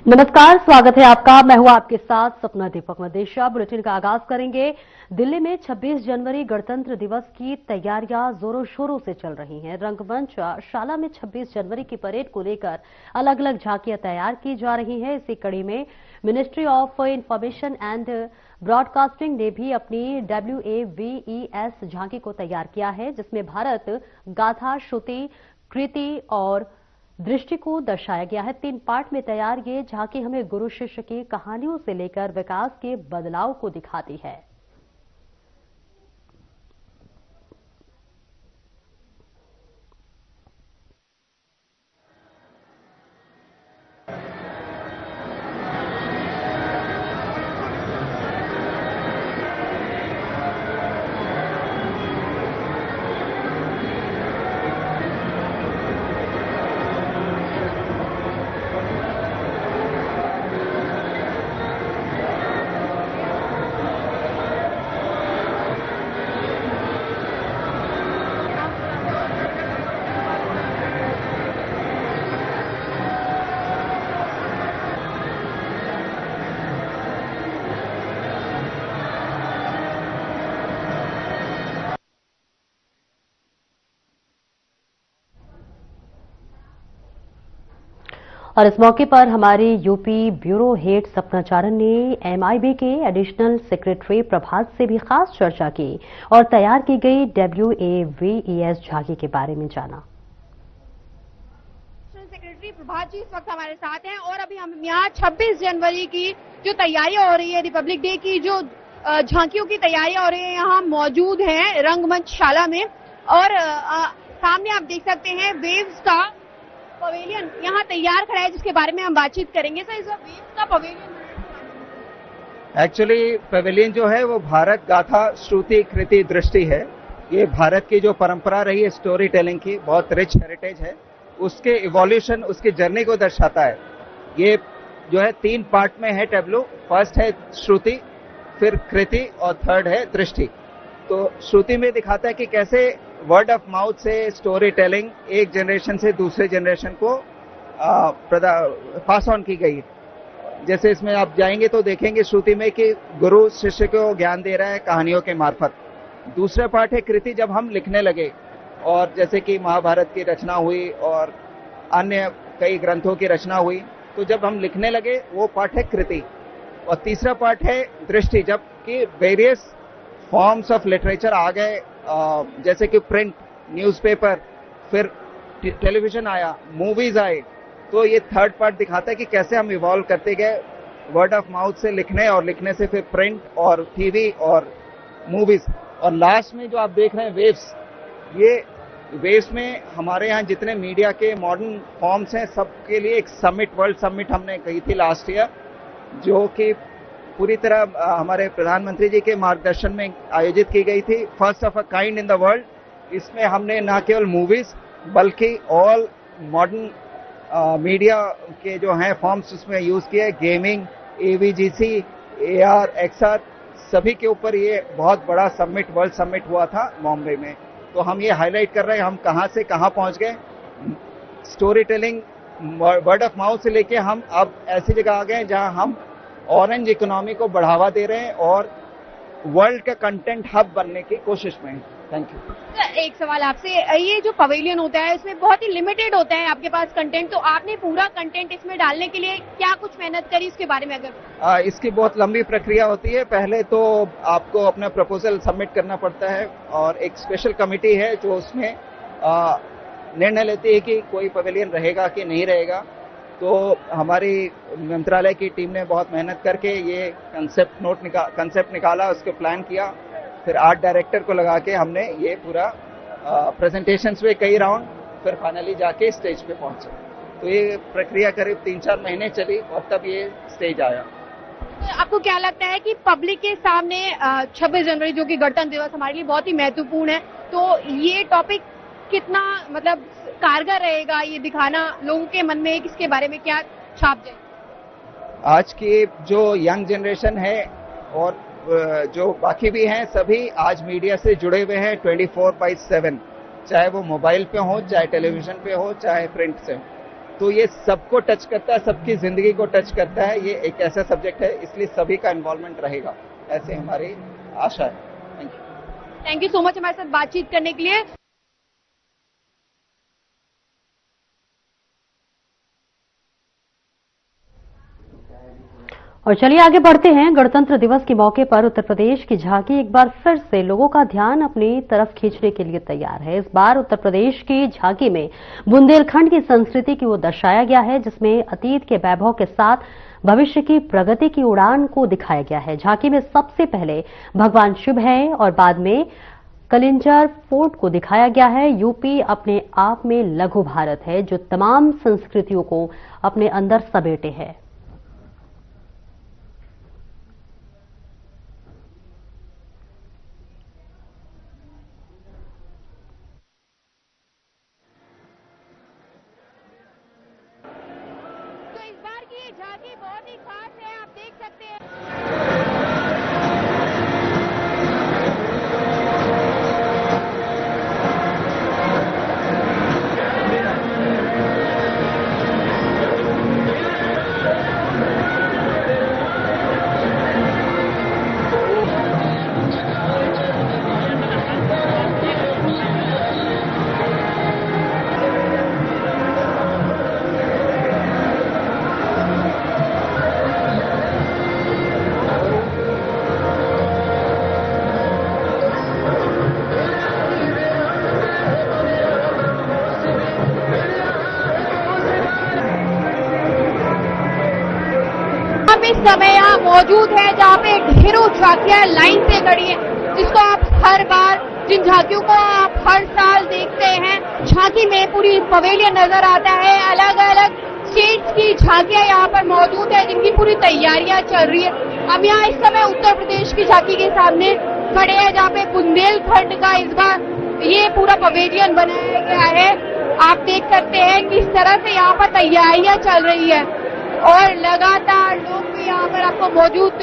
नमस्कार, स्वागत है आपका। मैं हूं आपके साथ सपना दीपक मदेशिया। बुलेटिन का आगाज करेंगे। दिल्ली में 26 जनवरी गणतंत्र दिवस की तैयारियां जोरों शोरों से चल रही हैं। रंगमंच शाला में 26 जनवरी की परेड को लेकर अलग अलग झांकियां तैयार की जा रही हैं। इसी कड़ी में ministry of information and broadcasting ने भी अपनी WAVES झांकी को तैयार किया है, जिसमें भारत गाथा, श्रुति, कृति और दृष्टि को दर्शाया गया है। 3 पार्ट में तैयार ये झांकी हमें गुरु शिष्य की कहानियों से लेकर विकास के बदलाव को दिखाती है। और इस मौके पर हमारी यूपी ब्यूरो हेड सपना चारण ने MIB के एडिशनल सेक्रेटरी प्रभात से भी खास चर्चा की और तैयार की गई WAVES झांकी के बारे में जाना। सेक्रेटरी प्रभात जी इस वक्त हमारे साथ हैं और अभी हम यहाँ 26 जनवरी की जो तैयारियां हो रही है, रिपब्लिक डे की जो झांकियों की तैयारियां हो रही है, यहाँ मौजूद हैं रंगमंच शाला में। और सामने आप देख सकते हैं वेव्स का पवेलियन यहाँ तैयार खड़ा है, जिसके बारे में हम बातचीत करेंगे। सर, इस वक्त वेव्स का पवेलियन एक्चुअली पवेलियन जो है वो भारत गाथा, श्रुति, कृति, दृष्टि है। ये भारत की जो परंपरा रही है स्टोरी टेलिंग की, बहुत रिच हेरिटेज है, उसके इवोल्यूशन, उसकी जर्नी को दर्शाता है। ये जो है 3 पार्ट में है टेब्लो। फर्स्ट है श्रुति, फिर कृति और थर्ड है दृष्टि। तो श्रुति में दिखाता है कि कैसे वर्ड ऑफ माउथ से स्टोरी टेलिंग एक जनरेशन से दूसरे जनरेशन को पास ऑन की गई। जैसे इसमें आप जाएंगे तो देखेंगे श्रुति में कि गुरु शिष्य को ज्ञान दे रहा है कहानियों के मार्फत। दूसरा पार्ट है कृति, जब हम लिखने लगे और जैसे कि महाभारत की रचना हुई और अन्य कई ग्रंथों की रचना हुई, तो जब हम लिखने लगे वो पार्ट है कृति। और तीसरा पार्ट है दृष्टि, जबकि वेरियस फॉर्म्स ऑफ लिटरेचर आ गए, जैसे कि प्रिंट, न्यूज़पेपर, फिर टेलीविजन आया, मूवीज आए, तो ये थर्ड पार्ट दिखाता है कि कैसे हम इवॉल्व करते गए वर्ड ऑफ माउथ से लिखने और लिखने से फिर प्रिंट और टीवी और मूवीज। और लास्ट में जो आप देख रहे हैं वेव्स, ये वेव्स में हमारे यहाँ जितने मीडिया के मॉडर्न फॉर्म्स हैं सबके लिए एक समिट, वर्ल्ड समिट हमने कही थी लास्ट ईयर, जो कि पूरी तरह हमारे प्रधानमंत्री जी के मार्गदर्शन में आयोजित की गई थी। First of a kind in the world. इसमें हमने न केवल मूवीज बल्कि ऑल मॉडर्न मीडिया के जो हैं फॉर्म्स उसमें यूज किए। गेमिंग, AVGC, AR, XR, सभी के ऊपर ये बहुत बड़ा समिट, वर्ल्ड समिट हुआ था बॉम्बे में। तो हम ये हाईलाइट कर रहे हैं हम कहाँ से कहाँ पहुँच गए। Story telling word of mouth से लेके हम अब ऐसी जगह आ गए जहाँ हम ऑरेंज इकोनॉमी को बढ़ावा दे रहे हैं और वर्ल्ड का कंटेंट हब बनने की कोशिश में। Thank you. एक सवाल आपसे, ये जो पवेलियन होता है इसमें बहुत ही लिमिटेड होता है आपके पास कंटेंट, तो आपने पूरा कंटेंट इसमें डालने के लिए क्या कुछ मेहनत करी, इसके बारे में अगर? इसकी बहुत लंबी प्रक्रिया होती है। पहले तो आपको अपना प्रपोजल सबमिट करना पड़ता है और एक स्पेशल कमेटी है जो उसमें निर्णय लेती है कि कोई पवेलियन रहेगा कि नहीं रहेगा। तो हमारी मंत्रालय की टीम ने बहुत मेहनत करके ये कंसेप्ट निकाला, उसको प्लान किया, फिर आर्ट डायरेक्टर को लगा के हमने ये पूरा प्रेजेंटेशंस में कई राउंड, फिर फाइनली जाके स्टेज पे पहुंचे। तो ये प्रक्रिया करीब 3-4 महीने चली और तब ये स्टेज आया। तो आपको क्या लगता है कि पब्लिक के सामने 26 जनवरी जो कि गणतंत्र दिवस हमारे लिए बहुत ही महत्वपूर्ण है, तो ये टॉपिक कितना मतलब कारगर रहेगा, ये दिखाना लोगों के मन में किसके बारे में क्या छाप जाए? आज की जो यंग जनरेशन है और जो बाकी भी हैं, सभी आज मीडिया से जुड़े हुए हैं 24/7, चाहे वो मोबाइल पे हो, चाहे टेलीविजन पे हो, चाहे प्रिंट से। तो ये सबको टच करता है, सबकी जिंदगी को टच करता है। ये एक ऐसा सब्जेक्ट है, इसलिए सभी का इन्वॉल्वमेंट रहेगा, ऐसे हमारी आशा है। Thank you. Thank you so much हमारे साथ बातचीत करने के लिए। और चलिए आगे बढ़ते हैं। गणतंत्र दिवस के मौके पर उत्तर प्रदेश की झांकी एक बार फिर से लोगों का ध्यान अपनी तरफ खींचने के लिए तैयार है। इस बार उत्तर प्रदेश की झांकी में बुंदेलखंड की संस्कृति को दर्शाया गया है, जिसमें अतीत के वैभव के साथ भविष्य की प्रगति की उड़ान को दिखाया गया है। झांकी में सबसे पहले भगवान शिव है और बाद में कलिंजर फोर्ट को दिखाया गया है। यूपी अपने आप में लघु भारत है, जो तमाम संस्कृतियों को अपने अंदर समेटे है। झांकी बहुत ही खास है, आप देख सकते हैं। इस समय यहाँ मौजूद है, जहाँ पे ढेरों झांकियां लाइन से खड़ी है, जिसको आप हर बार, जिन झांकियों को आप हर साल देखते हैं। झांकी में पूरी पवेलियन नजर आता है, अलग अलग स्टेट्स की झांकियां यहाँ पर मौजूद है, जिनकी पूरी तैयारियां चल रही है। हम यहाँ इस समय उत्तर प्रदेश की झांकी के सामने खड़े हैं, जहाँ पे बुंदेलखंड का इस बार ये पूरा पवेलियन बनाया गया है। आप देख सकते हैं किस तरह से यहाँ पर तैयारियां चल रही है और लगातार लोग भी यहाँ पर आपको मौजूद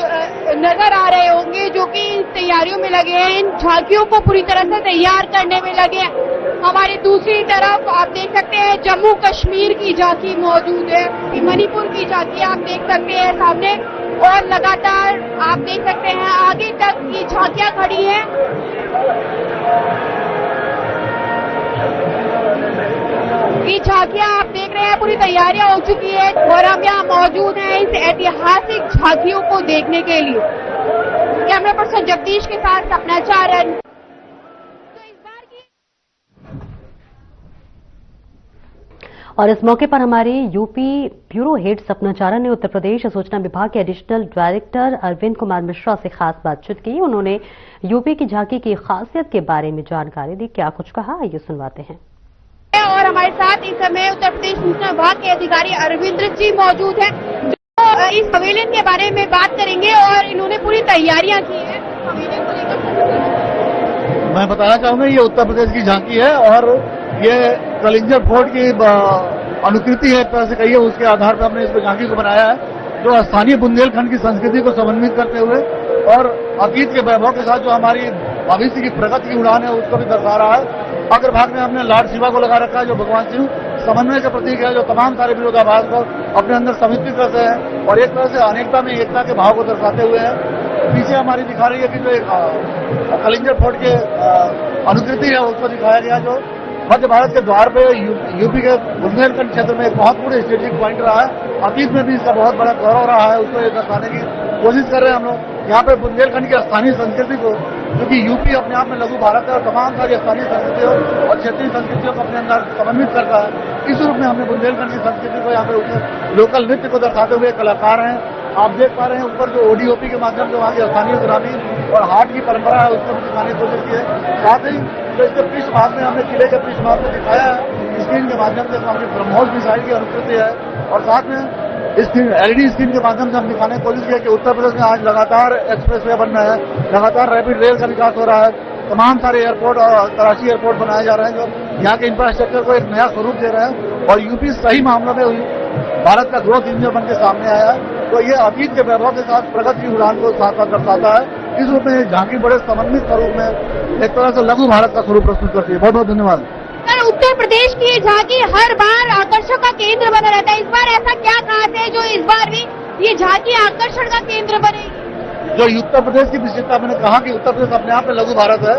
नजर आ रहे होंगे, जो कि इन तैयारियों में लगे हैं, इन झांकियों को पूरी तरह से तैयार करने में लगे हैं। हमारी दूसरी तरफ आप देख सकते हैं जम्मू कश्मीर की झांकी मौजूद है, मणिपुर की झांकी आप देख सकते हैं सामने, और लगातार आप देख सकते हैं आगे तक ये झांकियां खड़ी हैं। ये झांकियां आप देख रहे हैं पूरी तैयारियां हो चुकी है और हम यहाँ मौजूद हैं इस ऐतिहासिक झांकियों को देखने के लिए। कैमरा पर्सन जगदीश के साथ सपना चारण। तो इस बार की और इस मौके पर हमारे यूपी ब्यूरो हेड सपना चारण ने उत्तर प्रदेश सूचना विभाग के एडिशनल डायरेक्टर अरविंद कुमार मिश्रा से खास बातचीत की। उन्होंने यूपी की झांकी की खासियत के बारे में जानकारी दी। क्या कुछ कहा, आइए सुनवाते हैं। और हमारे साथ इस समय उत्तर प्रदेश सूचना विभाग के अधिकारी अरविंद जी मौजूद हैं, जो इस पवेलियन के बारे में बात करेंगे और इन्होंने पूरी तैयारियां की है पवेलियन को लेकर। मैं बताना चाहूंगा ये उत्तर प्रदेश की झांकी है और ये कलिंजर फोर्ट की अनुकृति है, एक तरह से कहिए, उसके आधार पर हमने इस झांकी को बनाया है, जो स्थानीय बुंदेलखंड की संस्कृति को समन्वित करते हुए और अतीत के वैभव के साथ जो हमारी भविष्य की प्रगति की उड़ान है उसको भी दर्शा रहा है। अग्रभाग में हमने लॉर्ड शिवा को लगा रखा है, जो भगवान शिव समन्वय के प्रतीक है, जो तमाम सारे विरोधाभास को अपने अंदर समिति करते हैं और एक तरह से अनेकता में एकता के भाव को दर्शाते हुए हैं। पीछे हमारी दिखा रही है कि जो एक कलिंजर फोर्ट के अनुकृति है उसको दिखाया गया, जो मध्य भारत के द्वार पे यूपी के बुंदेलखंड क्षेत्र में एक महत्वपूर्ण स्ट्रेटेजिक पॉइंट रहा है। अतीत में भी इसका बहुत बड़ा गौरव रहा है, उसको ये दर्शाने की कोशिश कर रहे हैं हम लोग। यहाँ पे बुंदेलखंड की स्थानीय संस्कृति को, क्योंकि यूपी अपने आप में लघु भारत है और तमाम सारी स्थानीय संस्कृतियों और क्षेत्रीय संस्कृतियों को अपने अंदर समन्वित करता है, इस रूप में हमने बुंदेलखंड की संस्कृति को यहाँ पे लोकल नृत्य को दर्शाते हुए कलाकार हैं। आप देख पा रहे हैं ऊपर जो ओडीओपी के माध्यम से वहाँ की स्थानीय ग्रामीण और हाट की परंपरा है उसको भी दिखाने की कोशिश की है। साथ ही जो इसके पृष्ठभाग में हमने किले के पृष्ठभाग में दिखाया है स्क्रीन के माध्यम से, हमारी ब्रह्मोस मिसाइल की अनुकृति है और साथ में एलईडी स्क्रीन के माध्यम से हम दिखाने की कोशिश की है कि उत्तर प्रदेश में आज लगातार एक्सप्रेस वे बन रहा है, लगातार रैपिड रेल का विकास हो रहा है, तमाम सारे एयरपोर्ट और अंतर्राष्ट्रीय एयरपोर्ट बनाए जा रहे हैं, जो यहाँ के इंफ्रास्ट्रक्चर को एक नया स्वरूप दे रहे हैं और यूपी सही मामलों में भारत का ग्रोथ इंजन बन के सामने आया है। तो ये अतीत के वैभव के साथ प्रगति की उड़ान को साथ साथ दर्शाता है। इस रूप में झांकी बड़े समन्वित स्वरूप में एक तरह से लघु भारत का स्वरूप प्रस्तुत करती है। बहुत बहुत धन्यवाद। उत्तर प्रदेश की झांकी हर बार आकर्षण का केंद्र केंद्र बना रहता है। इस बार ऐसा क्या खास है जो इस बार भी ये झांकी आकर्षण का केंद्र बनेगी? जो उत्तर प्रदेश की विशेषता, मैंने कहा कि उत्तर प्रदेश अपने आप में लघु भारत है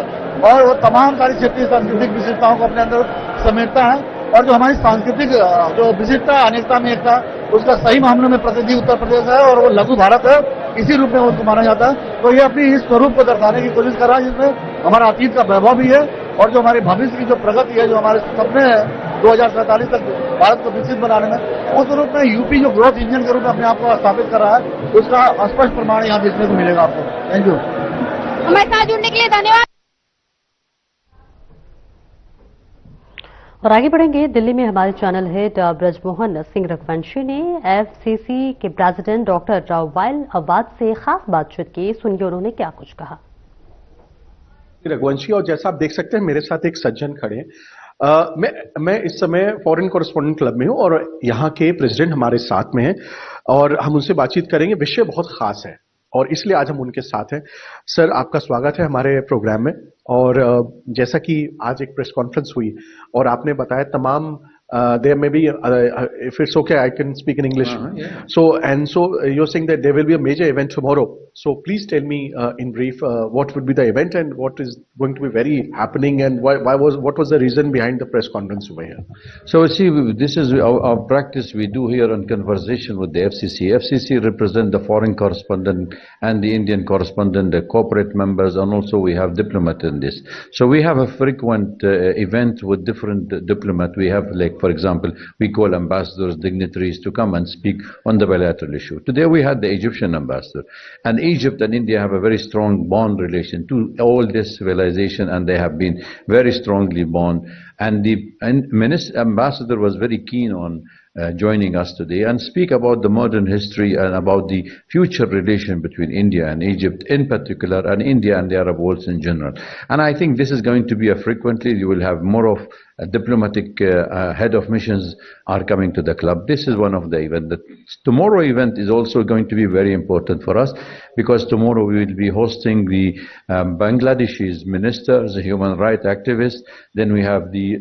और वो तमाम सारी क्षेत्रीय सांस्कृतिक विशेषताओं को अपने अंदर समेटता है और जो हमारी सांस्कृतिक जो विशिष्टता है, अनेकता में एकता, उसका सही मामलों में प्रतिनिधि उत्तर प्रदेश है और वो लघु भारत है, इसी रूप में उसको माना जाता है। तो ये अपनी इस स्वरूप को दर्शाने की कोशिश कर रहा है जिसमें हमारा अतीत का वैभव भी है और जो हमारे भविष्य की जो प्रगति है, जो हमारे सपने हैं 2047 तक भारत को विकसित बनाने में, उस रूप में यूपी जो ग्रोथ इंजन के रूप में अपने आप को स्थापित कर रहा है, उसका स्पष्ट प्रमाण यहाँ देखने को मिलेगा आपको। Thank you. हमारे साथ जुड़ने के लिए धन्यवाद। और आगे बढ़ेंगे। दिल्ली में हमारे चैनल हेड ब्रजमोहन सिंह रघुवंशी ने एफसीसी के प्रेसिडेंट डॉक्टर वाइल अवाद से खास बातचीत की। सुनिए उन्होंने क्या कुछ कहा। रघुवंशी, और जैसा आप देख सकते हैं मेरे साथ एक सज्जन खड़े हैं। मैं इस समय फॉरेन कॉरेस्पॉन्डेंट क्लब में हूं और यहाँ के प्रेसिडेंट हमारे साथ में हैं और हम उनसे बातचीत करेंगे। विषय बहुत खास है और इसलिए आज हम उनके साथ हैं। सर, आपका स्वागत है हमारे प्रोग्राम में। और जैसा कि आज एक प्रेस कॉन्फ्रेंस हुई और आपने बताया तमाम there may be if it's okay I can speak in English. Yeah. So you're saying that there will be a major event tomorrow. So please tell me in brief what would be the event and what is going to be very happening and what was the reason behind the press conference over here? So see, this is our practice we do here on conversation with the FCC. FCC represent the foreign correspondent and the Indian correspondent, the corporate members, and also we have diplomat in this. So we have a frequent event with different diplomat. We have, like, for example, we call ambassadors, dignitaries to come and speak on the bilateral issue. Today we had the Egyptian ambassador, and Egypt and India have a very strong bond relation to all this civilization, and they have been very strongly bond. And the ambassador was very keen on joining us today and speak about the modern history and about the future relation between India and Egypt in particular, and India and the Arab world in general. And I think this is going to be a frequently, you will have more of diplomatic head of missions are coming to the club. This is one of the events. The tomorrow event is also going to be very important for us because tomorrow we will be hosting the Bangladeshis ministers, human rights activists. Then we have the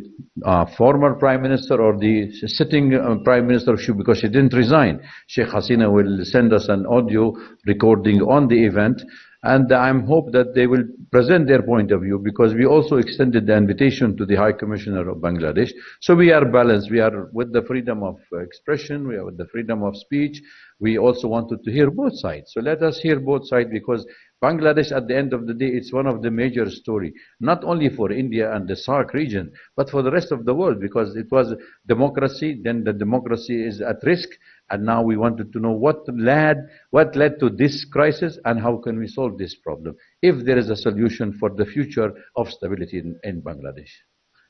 former prime minister or the sitting prime minister, because she didn't resign. Sheikh Hasina will send us an audio recording on the event. And I hope that they will present their point of view, because we also extended the invitation to the High Commissioner of Bangladesh. So we are balanced. We are with the freedom of expression. We are with the freedom of speech. We also wanted to hear both sides. So let us hear both sides, because Bangladesh, at the end of the day, it's one of the major story, not only for India and the SAARC region, but for the rest of the world, because it was democracy, then the democracy is at risk, and now we wanted to know what led to this crisis and how can we solve this problem, if there is a solution for the future of stability in Bangladesh.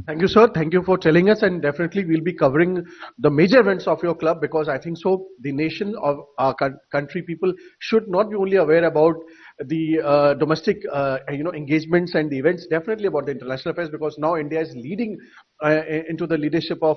Thank you, sir. Thank you for telling us, and definitely we'll be covering the major events of your club, because I think so the nation of our country people should not be only aware about the domestic engagements and the events, definitely about the international affairs, because now India is leading into the leadership of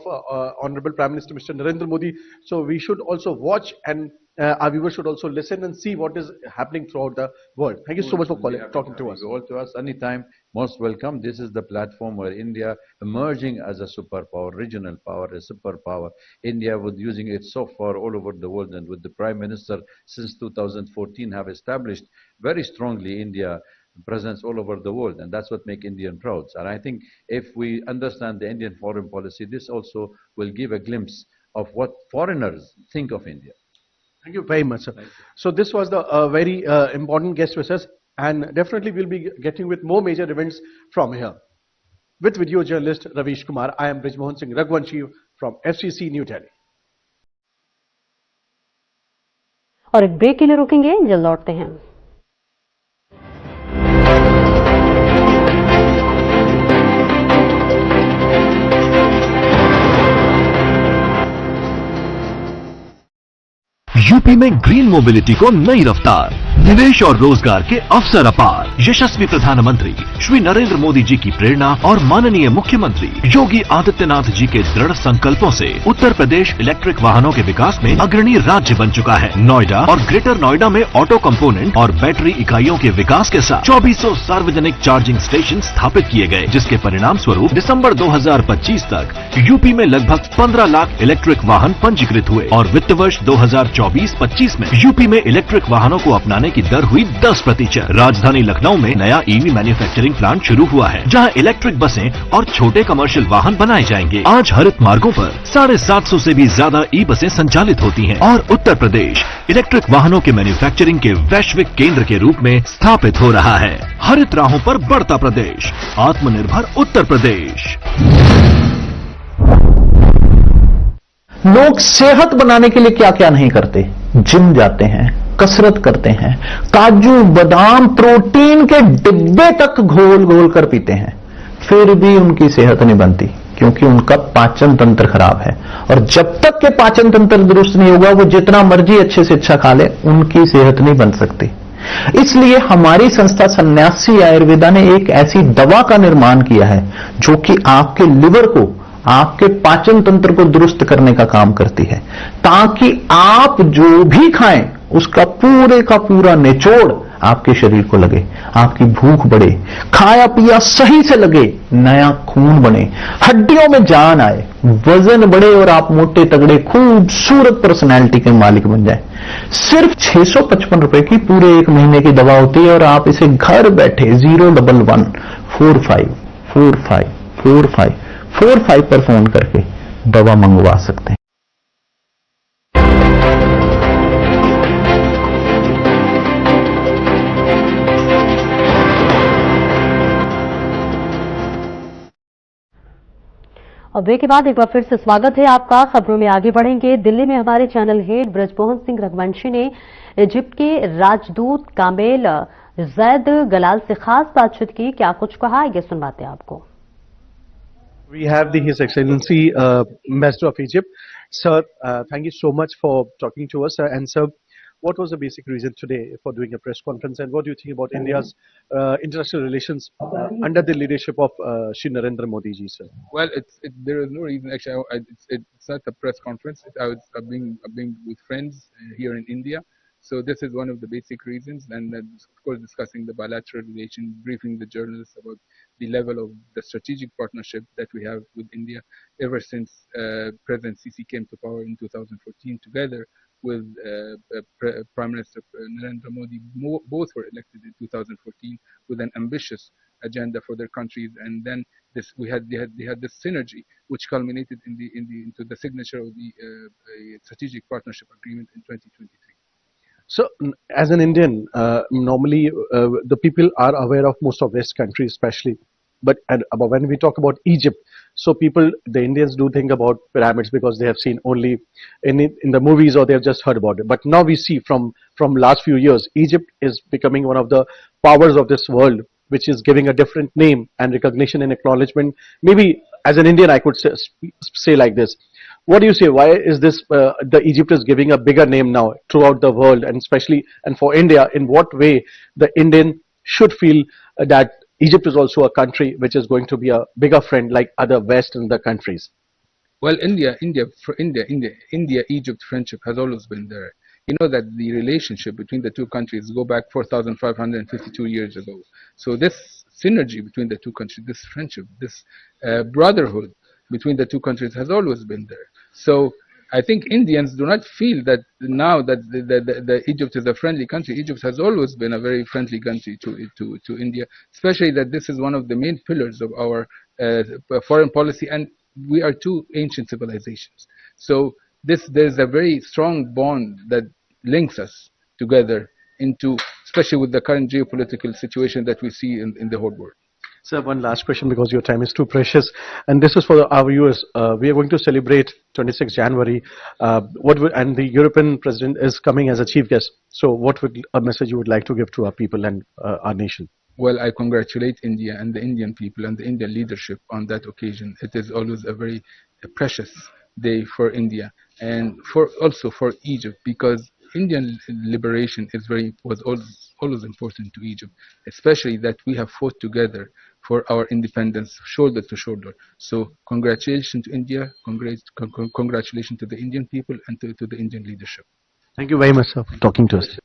Honorable Prime Minister Mr. Narendra Modi. So we should also watch, and our viewers should also listen and see what is happening throughout the world. Thank you so much for talking to us. All to us anytime, most welcome. This is the platform where India emerging as a superpower, regional power, a superpower. India was using it so far all over the world, and with the Prime Minister since 2014 have established very strongly India presence all over the world, and that's what makes Indian proud. And I think if we understand the Indian foreign policy, this also will give a glimpse of what foreigners think of India. Thank you very much, sir. So this was the very important guest with us, and definitely we'll be getting with more major events from here. With video journalist Ravish Kumar, I am Brajmohan Singh Raghuvanshi from FCC New Delhi. और एक break के लिए रुकेंगे, जल्द लौटते हैं। UP में green mobility को नई रफ्तार। निवेश और रोजगार के अवसर अपार। यशस्वी प्रधानमंत्री श्री नरेंद्र मोदी जी की प्रेरणा और माननीय मुख्यमंत्री योगी आदित्यनाथ जी के दृढ़ संकल्पों से उत्तर प्रदेश इलेक्ट्रिक वाहनों के विकास में अग्रणी राज्य बन चुका है। नोएडा और ग्रेटर नोएडा में ऑटो कंपोनेंट और बैटरी इकाइयों के विकास के साथ 2400 सार्वजनिक चार्जिंग स्टेशन स्थापित किए गए, जिसके परिणाम स्वरूप दिसंबर 2025 तक यूपी में लगभग 15 लाख इलेक्ट्रिक वाहन पंजीकृत हुए और वित्त वर्ष 2024-25 में यूपी में इलेक्ट्रिक वाहनों को अपनाने की दर हुई 10%। राजधानी लखनऊ में नया ईवी मैन्युफैक्चरिंग प्लांट शुरू हुआ है, जहां इलेक्ट्रिक बसें और छोटे कमर्शियल वाहन बनाए जाएंगे। आज हरित मार्गों पर 750 से भी ज्यादा ई बसें संचालित होती हैं और उत्तर प्रदेश इलेक्ट्रिक वाहनों के मैन्युफैक्चरिंग के वैश्विक केंद्र के रूप में स्थापित हो रहा है। हरित राहों पर बढ़ता प्रदेश, आत्मनिर्भर उत्तर प्रदेश। लोग सेहत बनाने के लिए क्या क्या नहीं करते, जिम जाते हैं, कसरत करते हैं, काजू बादाम प्रोटीन के डिब्बे तक घोल घोल कर पीते हैं, फिर भी उनकी सेहत नहीं बनती, क्योंकि उनका पाचन तंत्र खराब है। और जब तक के पाचन तंत्र दुरुस्त नहीं होगा, वो जितना मर्जी अच्छे से अच्छा खा ले, उनकी सेहत नहीं बन सकती। इसलिए हमारी संस्था सन्यासी आयुर्वेदा ने एक ऐसी दवा का निर्माण किया है जो कि आपके लिवर को, आपके पाचन तंत्र को दुरुस्त करने का काम करती है, ताकि आप जो भी खाएं उसका पूरे का पूरा निचोड़ आपके शरीर को लगे, आपकी भूख बढ़े, खाया पिया सही से लगे, नया खून बने, हड्डियों में जान आए, वजन बढ़े और आप मोटे तगड़े खूबसूरत पर्सनैलिटी के मालिक बन जाए। सिर्फ 655 रुपए की पूरे 1 महीने की दवा होती है और आप इसे घर बैठे 01145454545 पर फोन करके दवा मंगवा सकते हैं। और ब्रेक के बाद एक बार फिर से स्वागत है आपका। खबरों में आगे बढ़ेंगे। दिल्ली में हमारे चैनल हेड ब्रजमोहन सिंह रघुवंशी ने इजिप्ट के राजदूत कामेल जैद गलाल से खास बातचीत की। क्या कुछ कहा, ये सुनवाते हैं आपको। We have His Excellency Ambassador of Egypt. Sir, thank you so much for talking to us. And sir, what was the basic reason today for doing a press conference, and what do you think about India's international relations under the leadership of Shri Narendra Modi ji, sir? Well, there is no reason actually. It's not a press conference. I'm being with friends here in India. So this is one of the basic reasons, and then of course discussing the bilateral relations, briefing the journalists about the level of the strategic partnership that we have with India ever since President Sisi came to power in 2014, together with Prime Minister Narendra Modi. Both were elected in 2014 with an ambitious agenda for their countries, and then they had this synergy which culminated into the signature of the strategic partnership agreement in 2023. So, as an Indian, normally the people are aware of most of West countries, especially. But when we talk about Egypt, so the Indians do think about pyramids because they have seen only in the movies or they have just heard about it. But now we see from last few years, Egypt is becoming one of the powers of this world, which is giving a different name and recognition and acknowledgement. Maybe as an Indian, I could say like this. What do you say? Why is this the Egypt is giving a bigger name now throughout the world, and especially and for India? In what way the Indian should feel that Egypt is also a country which is going to be a bigger friend like other Western countries? Well, India-Egypt friendship has always been there. You know that the relationship between the two countries go back 4,552 years ago. So this synergy between the two countries, this friendship, this brotherhood between the two countries has always been there. So I think Indians do not feel that now that the Egypt is a friendly country. Egypt has always been a very friendly country to India, especially that this is one of the main pillars of our foreign policy, and we are two ancient civilizations. So there's a very strong bond that links us together especially with the current geopolitical situation that we see in the whole world. Sir, one last question because your time is too precious, and this is for our viewers. We are going to celebrate 26 January, and the European President is coming as a chief guest. So what would a message you would like to give to our people and our nation? Well, I congratulate India and the Indian people and the Indian leadership on that occasion. It is always a very precious day for India and also for Egypt, because Indian liberation was always important to Egypt, especially that we have fought together for our independence, shoulder to shoulder. So congratulations to India, congratulations to the Indian people and to the Indian leadership. Thank you very much, sir, for talking to us.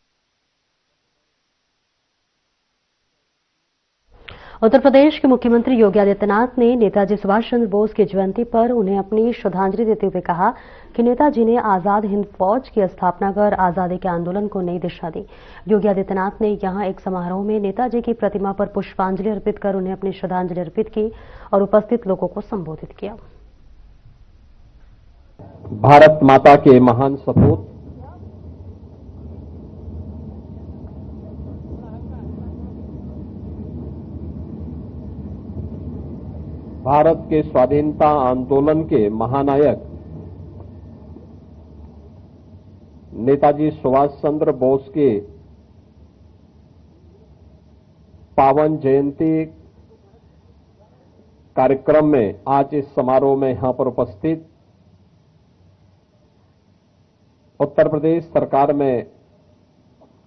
Uttar Pradesh के मुख्यमंत्री योगी आदित्यनाथ ने नेताजी सुभाष चंद्र बोस की जयंती पर उन्हें अपनी श्रद्धांजलि देते हुए कहा कि नेताजी ने आजाद हिंद फौज की स्थापना कर आजादी के आंदोलन को नई दिशा दी। योगी आदित्यनाथ ने यहां एक समारोह में नेताजी की प्रतिमा पर पुष्पांजलि अर्पित कर उन्हें अपनी श्रद्धांजलि अर्पित की और उपस्थित लोगों को संबोधित किया। भारत माता के महान सपूत भारत के स्वाधीनता आंदोलन के महानायक नेताजी सुभाष चंद्र बोस के पावन जयंती कार्यक्रम में आज इस समारोह में यहां पर उपस्थित उत्तर प्रदेश सरकार में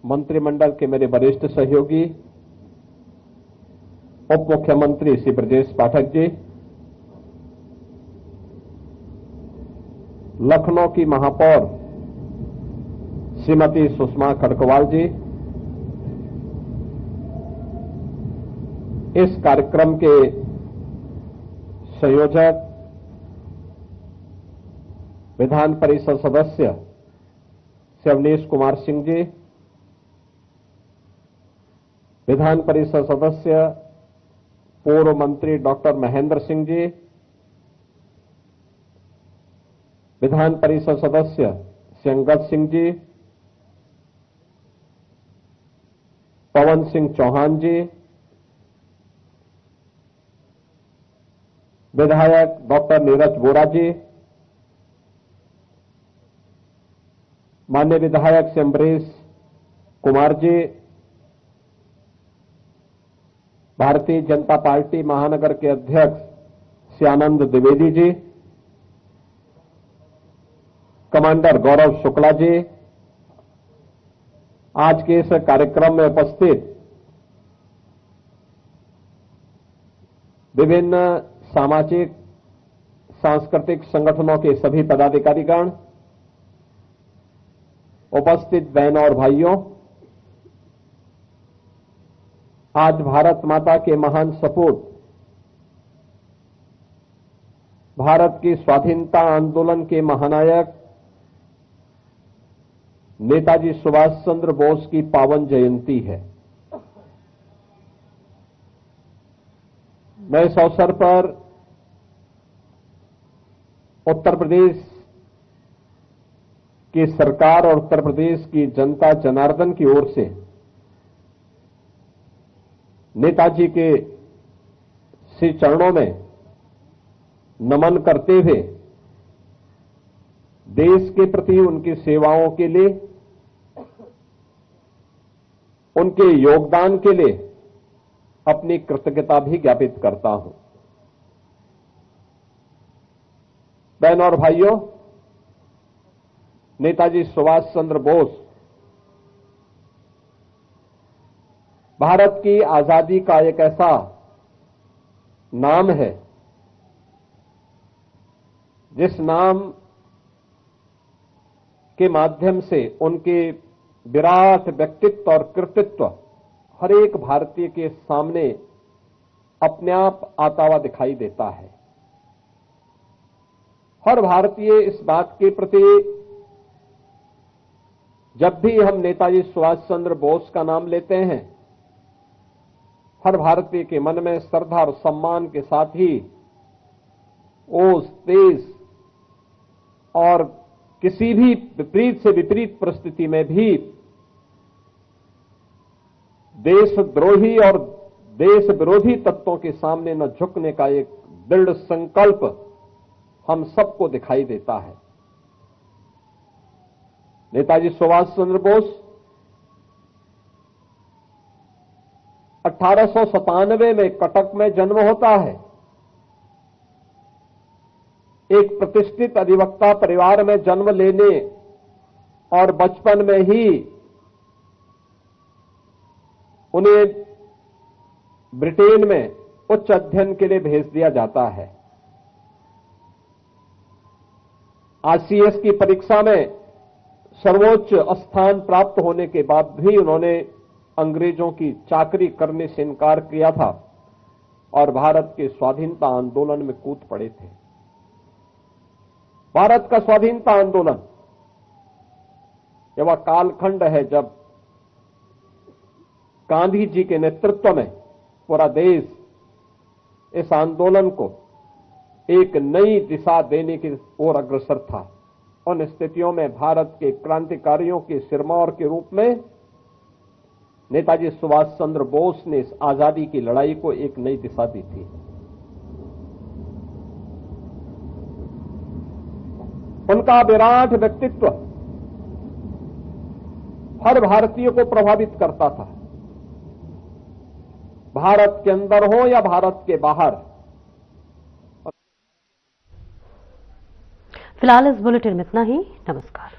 मंत्रिमंडल के मेरे वरिष्ठ सहयोगी उप मुख्यमंत्री श्री ब्रजेश पाठक जी, लखनऊ की महापौर श्रीमती सुषमा खड़गवाल जी, इस कार्यक्रम के संयोजक विधान परिषद सदस्य श्री अवनीश कुमार सिंह जी, विधान परिषद सदस्य पूर्व मंत्री डॉक्टर महेंद्र सिंह जी, विधान परिषद सदस्य श्री अंगद सिंह जी, पवन सिंह चौहान जी, विधायक डॉक्टर नीरज वोरा जी, माननीय विधायक श्री अम्बरीश कुमार जी, भारतीय जनता पार्टी महानगर के अध्यक्ष श्री आनंद द्विवेदी जी, कमांडर गौरव शुक्ला जी, आज के इस कार्यक्रम में उपस्थित विभिन्न सामाजिक सांस्कृतिक संगठनों के सभी पदाधिकारीगण, उपस्थित बहनों और भाइयों, आज भारत माता के महान सपूत भारत की स्वाधीनता आंदोलन के महानायक नेताजी सुभाष चंद्र बोस की पावन जयंती है। मैं इस अवसर पर उत्तर प्रदेश की सरकार और उत्तर प्रदेश की जनता जनार्दन की ओर से नेताजी के श्री चरणों में नमन करते हुए देश के प्रति उनकी सेवाओं के लिए, उनके योगदान के लिए अपनी कृतज्ञता भी ज्ञापित करता हूं। बहनों और भाइयों, नेताजी सुभाष चंद्र बोस भारत की आजादी का एक ऐसा नाम है जिस नाम के माध्यम से उनके विराट व्यक्तित्व और कृतित्व हर एक भारतीय के सामने अपने आप आता हुआ दिखाई देता है। हर भारतीय इस बात के प्रति जब भी हम नेताजी सुभाष चंद्र बोस का नाम लेते हैं, हर भारतीय के मन में श्रद्धा और सम्मान के साथ ही ओज, तेज और किसी भी विपरीत से विपरीत परिस्थिति में भी देशद्रोही और देश विरोधी तत्वों के सामने न झुकने का एक दृढ़ संकल्प हम सबको दिखाई देता है। नेताजी सुभाष चंद्र बोस 1897 में कटक में जन्म होता है। एक प्रतिष्ठित अधिवक्ता परिवार में जन्म लेने और बचपन में ही उन्हें ब्रिटेन में उच्च अध्ययन के लिए भेज दिया जाता है। आईसीएस की परीक्षा में सर्वोच्च स्थान प्राप्त होने के बाद भी उन्होंने अंग्रेजों की चाकरी करने से इनकार किया था और भारत के स्वाधीनता आंदोलन में कूद पड़े थे। भारत का स्वाधीनता आंदोलन यह वह कालखंड है जब गांधी जी के नेतृत्व में पूरा देश इस आंदोलन को एक नई दिशा देने की ओर अग्रसर था। उन स्थितियों में भारत के क्रांतिकारियों के सिरमौर के रूप में नेताजी सुभाष चंद्र बोस ने इस आजादी की लड़ाई को एक नई दिशा दी थी। उनका विराट व्यक्तित्व हर भारतीय को प्रभावित करता था, भारत के अंदर हो या भारत के बाहर। फिलहाल इस बुलेटिन में इतना ही। नमस्कार।